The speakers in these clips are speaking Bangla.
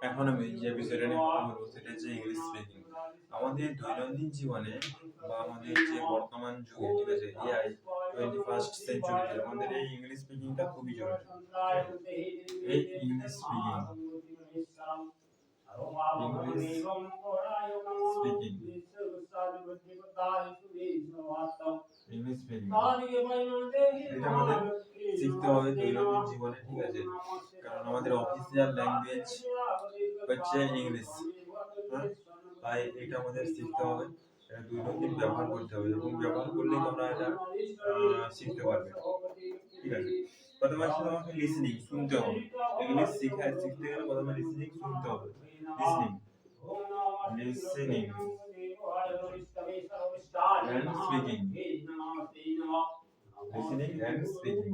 এখন আমি যে বিষয়টা নিয়ে কথা বলবো সেটা হচ্ছে ইংলিশ স্পিকিং। আমাদের দৈনন্দিন জীবনে বা আমাদের যে বর্তমান যুগে, ঠিক আছে, এআই 21st সেঞ্চুরিতে আমাদের এই ইংলিশ স্পিকিংটা খুবই জরুরি। এই ইংলিশ স্পিকিং ইংলিশ স্পিকিং এটা আমাদের শিখতে হবে দৈনন্দিন জীবনে, ঠিক আছে, কারণ আমাদের অফিসিয়াল ল্যাঙ্গুয়েজ হচ্ছে ইংলিশ। হ্যাঁ, তাই এটা আমাদের শিখতে হবে, এটা দৈনন্দিন ব্যবহার করতে হবে এবং ব্যবহার করলেই তোমরা এটা শিখতে পারবে, ঠিক আছে। প্রথমে তোমাকে লিসনিং শুনতে হবে। ইংলিশ শিখতে গেলে প্রথমে লিসনিং শুনতে হবে। Listening listening and speaking, listening and speaking,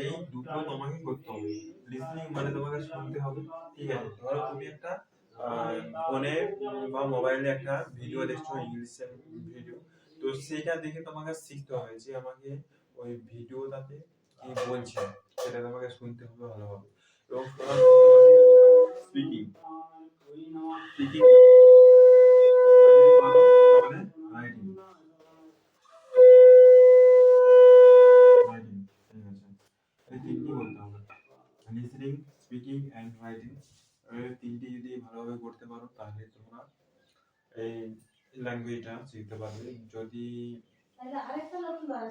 এই দুটো তোমাকে করতে হবে। লিসনিং মানে তোমাকে শুনতে হবে, ঠিক আছে। ধরো তুমি একটা ফোনে বা মোবাইলে একটা ভিডিও দেখছো, ইংলিশের ভিডিও, তো সেটা দেখে তোমাকে শিখতে হবে যে আমাকে ওই ভিডিওটাতে কি বলছে সেটা তোমাকে শুনতে হবে ভালোভাবে। এবং স্পিকিং স্পিকিং রাইটিং রাইটিং, ঠিক আছে, এই তিনটি বলতে হবে। লিসনিং, স্পিকিং এন্ড রাইটিং, এই তিনটি যদি ভালোভাবে করতে পারো তাহলে তোমরা এই ল্যাঙ্গুয়েজটা শিখতে পারবে। যদি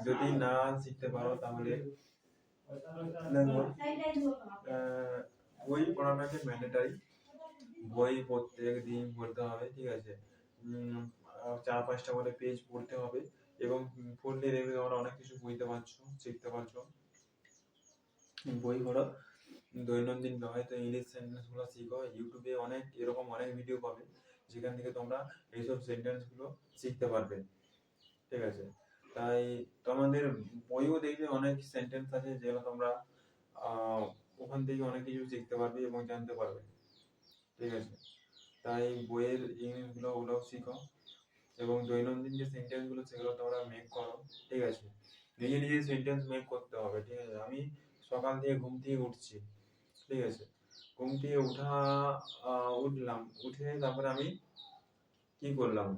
যদি না শিখতে পারো তাহলে বই পড়াটাকে ম্যান্ডেটারি, বই প্রত্যেক দিন পড়তে হবে, ঠিক আছে। 4-5টা করে পেজ পড়তে হবে এবং পড়লে দেখবে তোমরা অনেক কিছু বুঝতে পারছো, শিখতে পারছো। বই পড়ো, দৈনন্দিন ব্যবহৃত ইংলিশ সেন্টেন্সগুলো শিখো। ইউটিউবে এরকম অনেক ভিডিও পাবে যেখান থেকে তোমরা এইসব সেন্টেন্সগুলো শিখতে পারবে, ঠিক আছে। তাই তোমাদের বইও দেখবে অনেক সেন্টেন্স আছে যেগুলো তোমরা ওখান থেকে অনেক কিছু শিখতে পারবে এবং জানতে পারবে, ঠিক আছে। তাই বইয়ের ইংলিশগুলো ওগুলো শিখো এবং দৈনন্দিন যে সেন্টেন্সগুলো সেগুলো তোমরা মেক করো, ঠিক আছে। নিজে নিজে সেন্টেন্স মেক করতে হবে, ঠিক আছে। আমি সকাল থেকে ঘুম থেকে উঠছি, ঠিক আছে, ঘুম থেকে উঠলাম, উঠে তারপরে আমি কি করলাম,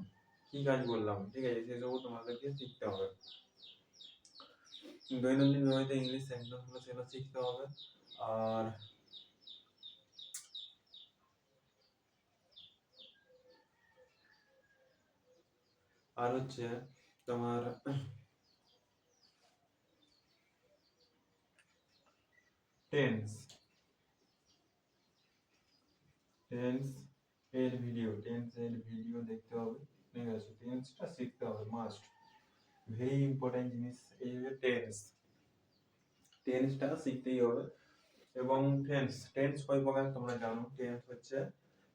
কি কাজ করলাম, ঠিক আছে, সেসবও তোমাদেরকে শিখতে হবে। দৈনন্দিন ব্যবহৃত ইংলিশ সেন্টেন্সগুলো সেগুলো শিখতে হবে। আর আর হচ্ছে তোমার টেন্স টেন্স এর ভিডিও দেখতে হবে, ঠিক আছে। টেন্সটা শিখতে হবে, মাস্ট, ভেরি ইম্পর্টেন্ট জিনিস এই যে টেন্সটা শিখতেই হবে। এবং টেন্স টেন্স কয় প্রকার তোমরা জানো? টেন্স হচ্ছে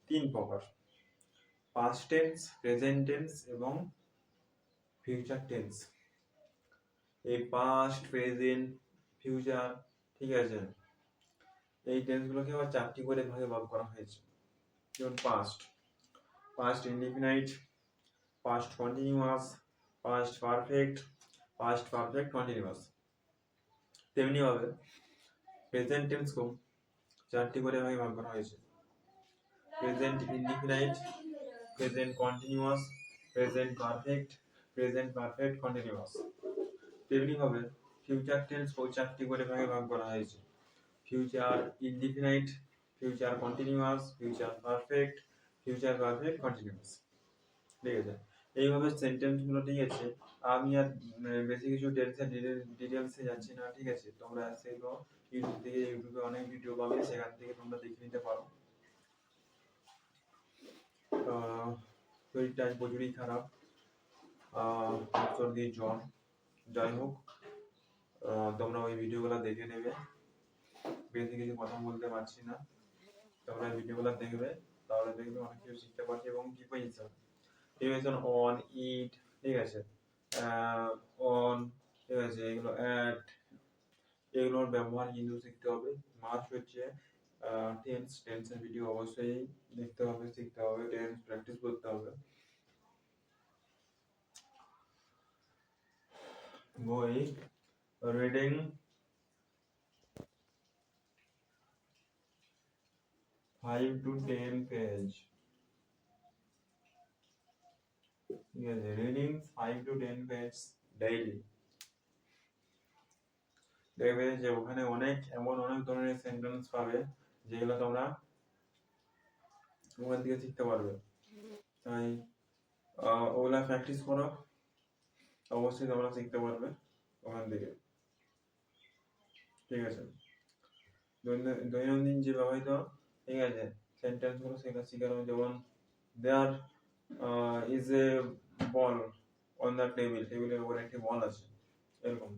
3 প্রকার: পাস্ট টেন্স, প্রেজেন্ট টেন্স এবং ফিউচার টেন্স। এই পাস্ট, প্রেজেন্ট, ফিউচার, ঠিক আছে, এই টেন্সগুলোকে আবার 4টি করে ভাগে ভাগ করা হয়েছে। যেমন past indefinite, past continuous, past perfect, past perfect continuous. তেমনি ভাবে প্রেজেন্ট টেন্সকেও 4টি করে ভাগে ভাগ করা হয়েছে: present indefinite, present continuous, present perfect, present perfect continuous. তেমনি ভাবে ফিউচার টেন্সকেও 4টি করে ভাগে ভাগ করা হয়েছে: future indefinite, future continuous, future perfect, future perfect continuous, ঠিক আছে। এইভাবে সেন্টেন্সগুলো, ঠিক আছে। আমি আর বেশি কিছু ডিটেলসে যাচ্ছি না, ঠিক আছে। তোমরা সেগুলো ইউটিউবে অনেক ভিডিও পাবে, সেখান থেকে তোমরা দেখে নিতে পারো। শরীরটা আজ প্রচুরই খারাপ, সর্দি জ্বর, যাই হোক, তোমরা ওই ভিডিওগুলো দেখে নেবে। বেশি কিছু কথা বলতে পারছি না, তোমরা ভিডিওগুলো দেখবে, তাহলে দেখবে অনেক কিছু শিখতে পারছি। এবং প্রিপোজিশন অন, ইট, ঠিক আছে, অন, ঠিক আছে, এগুলো অ্যাট, এগুলোর ব্যবহার কিন্তু শিখতে হবে। মাস্ট হচ্ছে টেন্সের ভিডিও অবশ্যই দেখতে হবে, শিখতে হবে, টেন্স প্র্যাকটিস করতে হবে। বই রিডিং, 5 to 10 পেজ, ঠিক আছে, রিডিং 5 to 10 পেজ ডেইলি। দেখবে যে ওখানে এমন অনেক ধরনের সেন্টেন্স পাবে যেগুলো তোমরা ওখান থেকে শিখতে পারবে। তাই ওগুলা প্র্যাকটিস করো, অবশ্যই তোমরা শিখতে পারবে ওখান থেকে, ঠিক আছে। দৈনন্দিন যে ব্যবহৃত, ঠিক আছে, সেন্টেন্স গুলো সেটা শিখানো, যেমন there is a ball on the table, টেবিলের উপরে একটি বল আছে, এরকম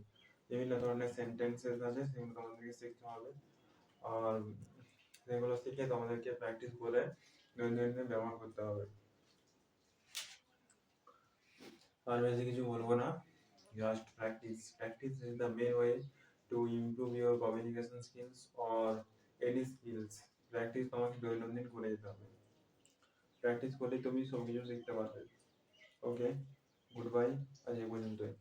বিভিন্ন ধরনের সেন্টেন্সেস আছে, সেগুলো তোমাদেরকে শিখতে হবে। আর সেগুলো শিখে তোমাদেরকে প্র্যাকটিস করে দৈনন্দিন ব্যবহার করতে হবে। আর বেশি কিছু বলবো না, just practice. Practice is the main way to improve your communication skills or any skills. Practice তোমাকে দৈনন্দিন করে যেতে হবে, প্র্যাকটিস করলে তুমি সব কিছু শিখতে পারবে। ওকে, গুড বাই, আজ এই পর্যন্তই।